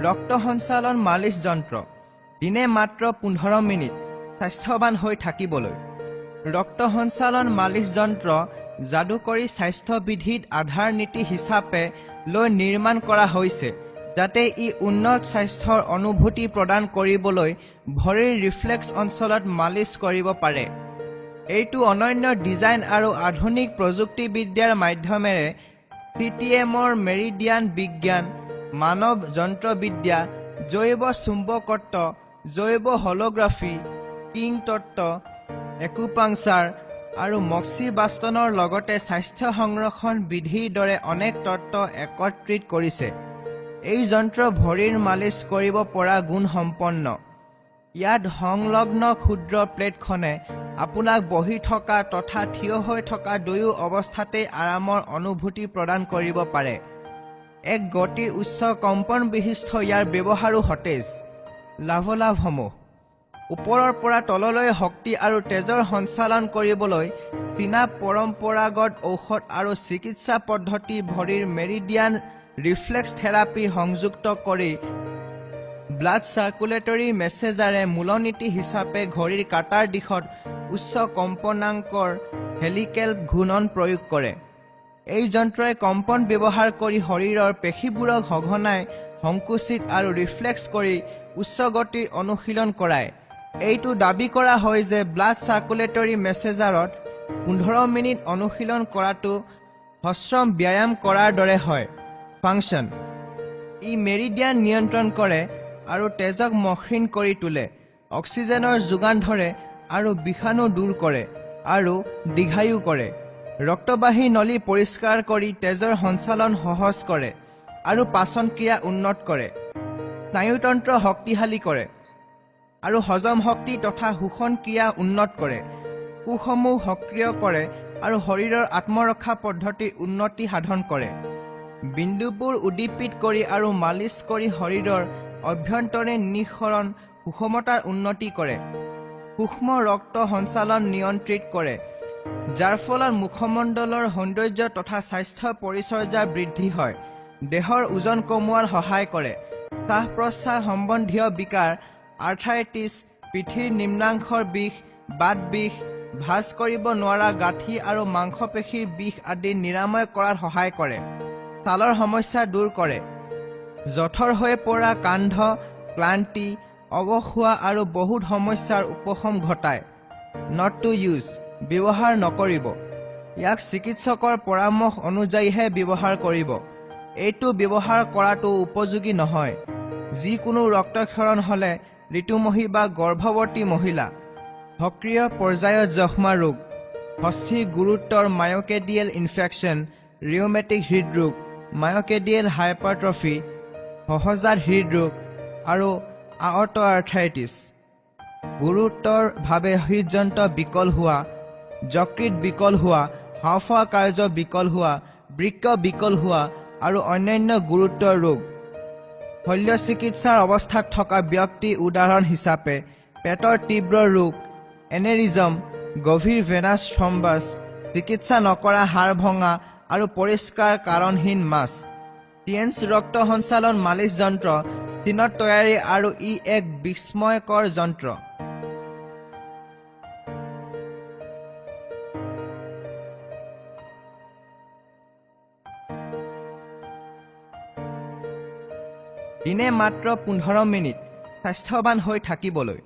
ৰক্ত সঞ্চালন মালিচ যন্ত্ৰ দিনে মাত্ৰ 15 মিনিট স্বাস্থ্যৱান হৈ থাকিবলৈ ৰক্ত সঞ্চালন মালিচ যন্ত্ৰ যাদুকৰী স্বাস্থ্যবিধিত আধাৰ নীতি হিচাপে লৈ নিৰ্মাণ কৰা হৈছে যাতে ই উন্নত স্বাস্থ্যৰ অনুভূতি প্ৰদান কৰিবলৈ ভৰিৰ ৰিফ্লেক্স অঞ্চলত মালিচ কৰিব পাৰে এইটো অনন্য ডিজাইন আৰু আধুনিক প্ৰযুক্তিবিদ্যাৰ মাধ্যমেৰে CTMৰ মেৰিডিয়ান বিজ্ঞান মানৱ যন্ত্ৰবিদ্যা জৈৱ চুম্বকত্ব জৈৱ হলোগ্ৰাফি কিং তত্ত্ব একুপাংচাৰ আৰু মক্সিবাষ্টনৰ লগতে স্বাস্থ্য সংৰক্ষণ বিধিৰ দৰে অনেক তত্ত্ব একত্ৰিত কৰিছে এই যন্ত্ৰ ভৰিৰ মালিচ কৰিব পৰা গুণ সম্পন্ন ইয়াত সংলগ্ন ক্ষুদ্ৰ প্লেটখনে আপোনাক বহি থকা তথা থিয় হৈ থকা দুয়ো অৱস্থাতেই আৰামৰ অনুভূতি প্ৰদান কৰিব পাৰে এক গতিৰ উচ্চ কম্পন বিশিষ্ট ইয়াৰ ব্যৱহাৰো সতেজ লাভালাভসমূহ ওপৰৰ পৰা তললৈ শক্তি আৰু তেজৰ সঞ্চালন কৰিবলৈ চীনা পৰম্পৰাগত ঔষধ আৰু চিকিৎসা পদ্ধতি ভৰিৰ মেৰিডিয়ান ৰিফ্লেক্স থেৰাপি সংযুক্ত কৰি ব্লাড চাৰ্কুলেটৰী মেছেজাৰে মূলনীতি হিচাপে ঘড়ীৰ কাটাৰ দিশত উচ্চ কম্পনাংকৰ হেলিকেল ঘূৰ্ণন প্ৰয়োগ কৰে এই যন্ত্ৰই কম্পন ব্যৱহাৰ কৰি শৰীৰৰ পেশীবোৰক সঘনাই সংকুচিত আৰু ৰিফ্লেক্স কৰি উচ্চ গতিৰ অনুশীলন কৰায় এইটো দাবী কৰা হয় যে ব্লাড চাৰ্কুলেটৰী মেছেজাৰত 15 মিনিট অনুশীলন কৰাটো হশ্ৰম ব্যায়াম কৰাৰ দৰে হয় ফাংচন ই মেৰিডিয়ান নিয়ন্ত্ৰণ কৰে আৰু তেজক মসৃণ কৰি তোলে অক্সিজেনৰ যোগান ধৰে আৰু বিষাণু দূৰ কৰে আৰু দীৰ্ঘায়ু কৰে ৰক্তবাহী নলী পৰিষ্কাৰ কৰি তেজৰ সঞ্চালন সহজ কৰে আৰু পাচন ক্ৰিয়া উন্নত কৰে স্নায়ুতন্ত্ৰ শক্তিশালী কৰে আৰু হজম শক্তি তথা শোষণ ক্ৰিয়া উন্নত কৰে কোষসমূহ সক্ৰিয় কৰে আৰু শৰীৰৰ আত্মৰক্ষা পদ্ধতি উন্নতি সাধন কৰে বিন্দুবোৰ উদ্দীপিত কৰি আৰু মালিচ কৰি শৰীৰৰ অভ্যন্তৰীণ নিঃসৰণ সুষমতাৰ উন্নতি কৰে সূক্ষ্ম ৰক্ত সঞ্চালন নিয়ন্ত্ৰিত কৰে যাৰ ফলত মুখমণ্ডলৰ সৌন্দৰ্য তথা স্বাস্থ্য পৰিচৰ্যা বৃদ্ধি হয় দেহৰ ওজন কমোৱাত সহায় কৰে শ্বাস প্ৰশ্বাস সম্বন্ধীয় বিকাৰ আৰ্থ্ৰাইটিছ পিঠিৰ নিম্নাংশৰ বিষ বাত বিষ ভাঁজ কৰিব নোৱাৰা গাঁঠি আৰু মাংসপেশীৰ বিষ আদি নিৰাময় কৰাত সহায় কৰে ছালৰ সমস্যা দূৰ কৰে জঠৰ হৈ পৰা কান্ধ ক্লান্তি অৱস হোৱা আৰু বহুত সমস্যাৰ উপশম ঘটায় নট টু ইউজ ব্যৱহাৰ নকৰিব ইয়াক চিকিৎসকৰ পৰামৰ্শ অনুযায়ীহে ব্যৱহাৰ কৰিব এইটো ব্যৱহাৰ কৰাটো উপযোগী নহয় যিকোনো ৰক্তক্ষৰণ হলে ঋতুমহী বা গৰ্ভৱতী মহিলা সক্ৰিয় পৰ্যায়ত যক্ষ্মা ৰোগ হস্তি গুৰুত্বৰ মায়োকেডিয়েল ইনফেকশ্যন ৰিউমেটিক হৃদৰোগ মায়োকেডিয়েল হাইপাৰট্ৰফি সহজাত হৃদৰোগ আৰু আৰ্ট আৰ্থ্ৰাইটিছ গুৰুতৰভাৱে হৃদযন্ত্ৰ বিকল হোৱা যকৃত বিকল হোৱা হাঁওফাঁওৰ কাৰ্য বিকল হোৱা বৃক্ক বিকল হোৱা আৰু অন্যান্য গুৰুতৰ ৰোগ শল্য চিকিৎসাৰ অৱস্থাত থকা ব্যক্তি উদাহৰণ হিচাপে পেটৰ তীব্ৰ ৰোগ এনেৰিজম গভীৰ ভেনাছ থ্ৰম্বাছ চিকিৎসা নকৰা হাড় ভঙা আৰু পৰিষ্কাৰ কাৰণহীন মাছ টিএনছ ৰক্ত সঞ্চালন মালিচ যন্ত্ৰ চীনত তৈয়াৰী আৰু ই এক বিস্ময়কৰ যন্ত্ৰ দিনে মাত্ৰ 15 মিনিট স্বাস্থ্যৱান হৈ থাকিবলৈ